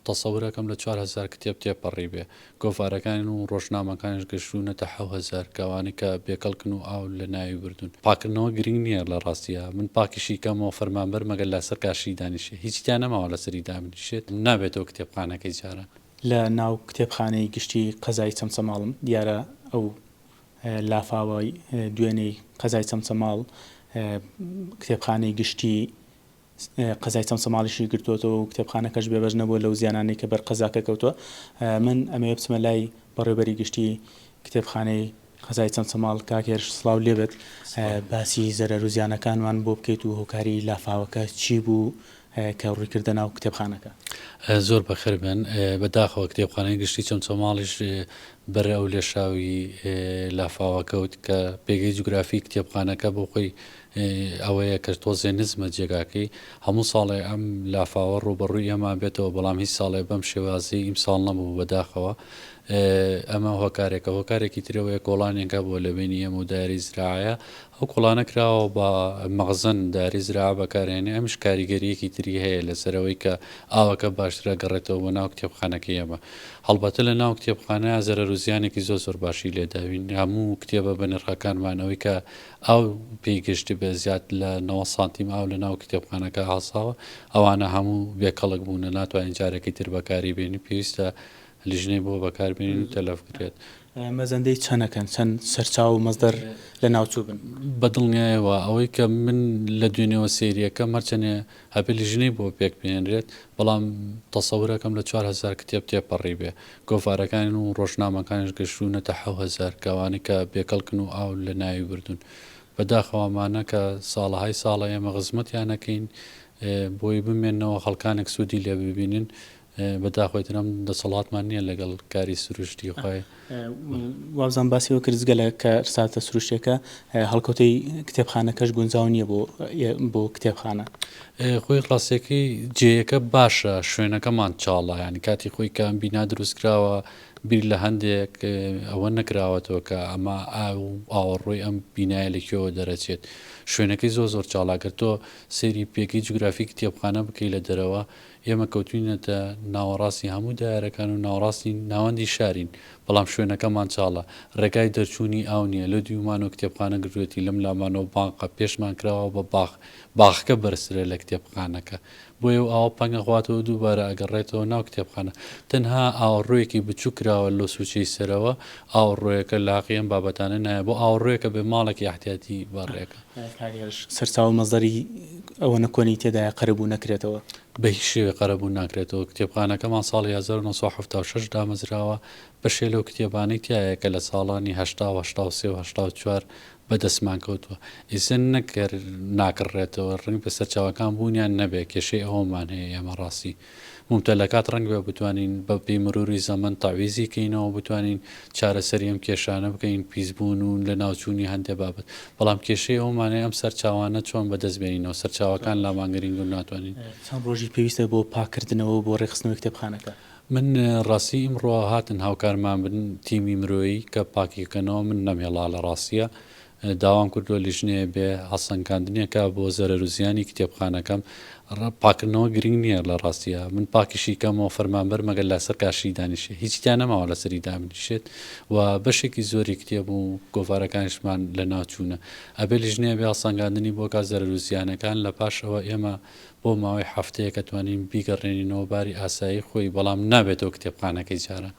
تەسەورەکەم لە 4000 کتێب تێپەڕی بێ گۆڤارەکان و ڕۆژنامەکانش گەشتونەتە 1000 کەوانی کە بێکەڵکن و ئاو لە ناوی بردون پاکردنەوە گرنگ نییە لە ڕاستیە من پاکیشی کەمەوە فەرمانبەر مەگەر لەسەر کاشی دانیشێ هیچیان نەماوە لەسەری دامنیشێت نابێتەوە کتێبخانەکەی جارە لە ناو کتێبخانەی گشتی قەزای چەمچەماڵم دیارە ئەو لافاوەی دوێنەی قەزای چەمچەماڵ کتێبخانەی گشتی قەزای چەمچەماڵیشی گرتووەتەوە و کتێبخانەکەش بێبەش نەبووە لەو زیانانەی کە بەر قەزاکە کەوتووە من ئەمەیە بچمە لای بەڕێوەبەری گشتی کتێبخانەی قەزای چەمچەماڵ کاکێش سڵاو لێبێت باسی زەرەر و زیانەکانمان بۆ بکەیت و هۆکاری لافاوەکە چی بوو کە ڕوویکردە ناو کتێبخانەکە زۆر بەخێر بن بەداخەوە کتێبخانەی گشتی چەمچەماڵیش بەرە ئەو لێشاوی لافاوەکەوت کە پێگەی جوگرافی کتێبخانەکە بۆ خۆی ئەوەیە کە تۆزێ نزمە جێگاکەی هەموو ساڵێ ئەم لافاوە ڕوبەڕووی ئەمان بێتەوە بەڵام هیچ ساڵێ بەم شێوازی ئیمساڵ نەبوو بەداخەوە ئەمە هۆکارێکی ترەوەیە کۆڵانێکە بۆ لەبینی ئەم و داری زراعە ئەو کۆڵانە کراوە بە مەغزن داری زرا بەکارێنێ ئەمش کاریگەریەکی تری هەیە لەسەرەوەی کە ئاوەکە باشترە گەڕێتەوە بۆ ناو کتێبخانەکەی ئەمە هەڵبەتە لە ناو کتێبخانە زەرەر و زیانێکی زۆر باشی لێداوین هەموو کتێبە بە نرخەکانمانەوەی کە ئەو پێیگەشتی بە زیاد لە 90 سانتیم ئاو لە ناو کتێبخانەکە هاساوە ئەوانە هەموو بێکەڵک بوون ناتوانین جارێکی تر بەکاری بێنی پێویستە لیژنەی بۆ بەکاربێنین و تەلەف کرێت مەزەندەی چەندەکەن چەند سەرچاو و مەزدەر لە ناوچوو بن بەدڵنیایەوە ئەوەی کە من لە دوێنێەوە سێریەکە مەرچەنێ هەبێ لیژنەی بۆ پێک بێنرێت بەڵام تەسەورەکەم لە 4000 کتێب تێپەڕی بێ گۆڤارەکان و ڕۆژنامەکانش گەشتونەتە 1000 کەوانی کە بێکەڵکن و ئاو لە ناوی بردون بەداخەوامانە کە ساڵەهای ساڵە ئێمە خزمەتیانەکەین بۆی بمێنەوە خەڵکانێک سوودی لێ ببینن بەداخۆیترم دەسەڵاتمان نییە لەگەڵ کاری سروشتی خۆی وابزان باسیەوە کردگەلە کە ساتە سروشتێکە هەڵکەوتەی کتێبخانەکەش گونجاو نییە بۆ کتێبخانە خۆی ڕاستێکی جێیەکە باشە شوێنەکەمان چاڵە ینی کاتی خۆی کە ئەم بینا دروستکراوە بیر لە هەندێک ئەوە نەکراوەتەوە کە ئەمە ئاوەڕۆی ئەم بینایە لەکوێوە دەرەچێت شوێنەکەی زۆر چاڵاگەر تۆ سێری پێکی جوگرافی کتێبخانە بکەی لە دەرەوە ئێمە کەوتوینەتە ناوەڕاستی هەموو دایرەکان و ناوەڕاستی ناوەندی شارین بەڵام شوێنەکەمان چاڵە ڕێگای دەرچوونی ئاو نییە لە دیومان و کتێبخانە گرێتی لەم لامانەوە بانقە پێشمان کراوە بە باخەکە بەرزترە لە کتێبخانەکە بۆیە ئاوە پەنگەخواتەوە دووبارە ئەگەڕێتەوە ناو کتێبخانە تەنها ئاوەڕۆیەکی بچوو کراوە لە سوچەی سەرەوە ئاوەڕۆیەکە لاقیەم بابەتانە نایە بۆ ئاوەڕۆیەکە بێ ماڵێکی احتیاتی بەڕێەکە سەرچاو مەزدەری ئەوە نەکۆنی تێدای قەرەبوو نەکرێتەوە بە هیچ شێوێ قەرەبوو ناکرێتەوە کتێبخانەکەمان ساڵی 1976 دامەزراوە بەشێ لەو کتێبانەی تایە کە لە ساڵانی 1970 بەدەستمان کەوتووە ئیسن ناکڕێتەوە ڕنگ بە سەرچاوەکان بوونیان نەبێ کێشەی ئەومان هەیە ئێمە ڕاستی ممتەلەکات ڕنگ بێ بتوانین بە پێی مروری زەمن تاویزی کەینەوە بتوانین چارەسەری ئەم کێشانە بکەین پیسبوون و لە ناوچوونی هەندێک بابەت بەڵام کێشەی ئەومانەیە ئەم سەرچاوانە چۆن بەدەستبێنینەوە سەرچاوەکان لامانگەرینگ و ناتوانین چەند ڕۆژی پێویستە بۆ پاکردنەوە بۆ ڕێخستنەوەی کتێبخانەکە من ڕاستی ئیمڕۆ هاتن هاوکارمان بن تیمی مرۆیی کە پاکیکەنەوە من نەمێڵا لە ڕاستیە داوام کردووە لیژنەیە بێ هەسەنگاندنیەکە بۆ زەرەر و زیانی کتێبخانەکەم پاکردنەوە گرنگ نییە لە ڕاستیە من پاکیشی کەمەوە فەرمانبەر مەگەر لەسەر کاشی دانیشێ هیچیان نەماوە لەسەری دامنیشێت و بەشێکی زۆری کتێب و گۆڤارەکانشمان لە ناوچوونە ئەبێ لیژنەیە بێ هەسەنگاندنی بۆ کا زەرەر و زیانەکان لە پاشەوە ئێمە بۆ ماوەی هەفتەیە کە توانین بیگەڕێنینەوە باری ئاسایی خۆی بەڵام نابێتەوە کتێبخانەکەی جاران.